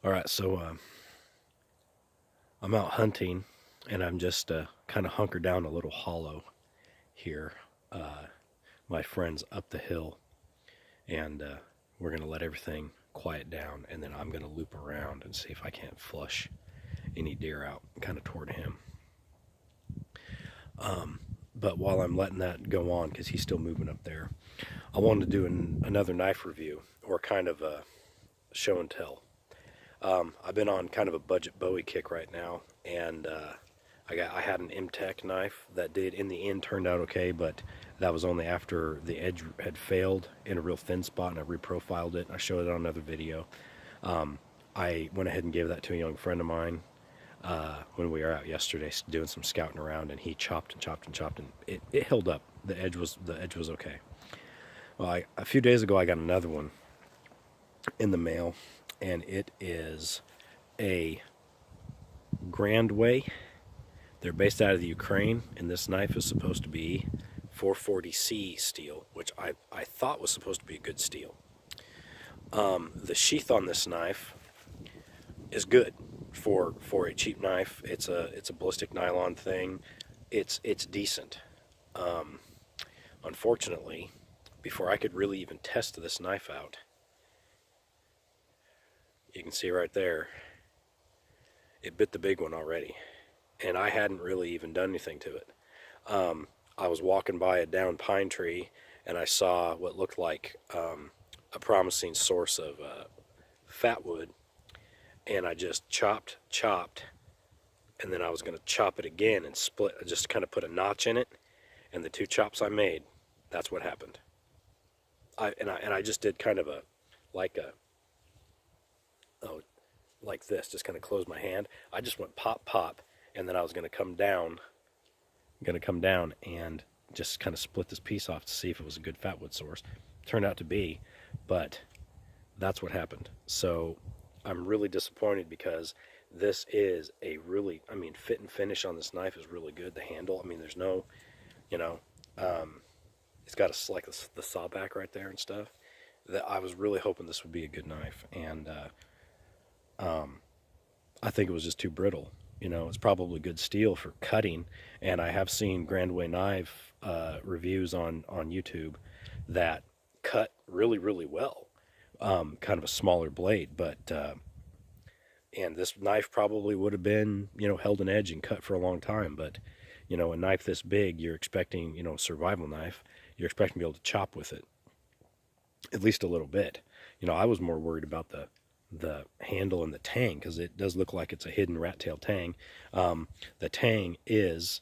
All right, so I'm out hunting, and I'm just kind of hunkered down a little hollow here. Uh, my friend's up the hill, and we're gonna let everything quiet down, and then I'm gonna loop around and see if I can't flush any deer out, kind of toward him. But while I'm letting that go on, because he's still moving up there, I wanted to do another knife review, or kind of a show and tell. I've been on kind of a budget Bowie kick right now, and I had an M-Tech knife that did in the end turned out okay, but that was only after the edge had failed in a real thin spot, and I reprofiled it. I showed it on another video. I went ahead and gave that to a young friend of mine when we were out yesterday doing some scouting around, and he chopped and chopped and chopped, and it held up. The edge was okay. Well, a few days ago I got another one in the mail, and it is a Grand Way. They're based out of the Ukraine, and this knife is supposed to be 440C steel, which I thought was supposed to be a good steel. The sheath on this knife is good for a cheap knife. It's a ballistic nylon thing. It's decent. Unfortunately, before I could really even test this knife out, you can see right there, it bit the big one already, and I hadn't really even done anything to it. I was walking by a downed pine tree, and I saw what looked like a promising source of fat wood, and I just chopped, and then I was going to chop it again and split, just kind of put a notch in it, and the two chops I made, that's what happened. I just did kind of like a oh, like this, just kind of closed my hand. I just went pop pop, and then I was going to come down and just kind of split this piece off to see if it was a good fat wood source. Turned out to be, but that's what happened. So I'm really disappointed because this is a really, fit and finish on this knife is really good. The handle, there's no, you know, it's got like the saw back right there and stuff. That I was really hoping this would be a good knife, and I think it was just too brittle. It's probably good steel for cutting, and I have seen Grand Way knife reviews on YouTube that cut really, really well. Kind of a smaller blade, but and this knife probably would have been, held an edge and cut for a long time. But a knife this big, you're expecting, a survival knife, you're expecting to be able to chop with it at least a little bit. I was more worried about the handle and the tang, because it does look like it's a hidden rat tail tang. The tang is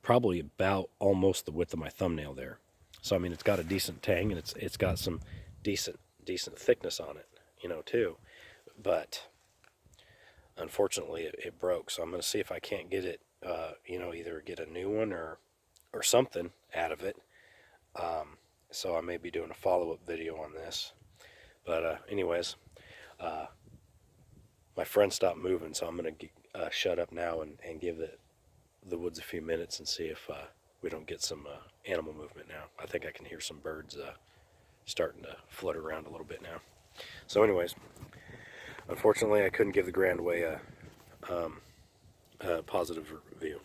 probably about almost the width of my thumbnail there. So it's got a decent tang, and it's got some decent thickness on it, too. But unfortunately, it broke. So I'm going to see if I can't get it, either get a new one or something out of it. So I may be doing a follow-up video on this. But anyways, my friend stopped moving, so I'm going to shut up now and give the woods a few minutes and see if we don't get some animal movement now. I think I can hear some birds starting to flutter around a little bit now. So anyways, unfortunately I couldn't give the Grand Way a positive review.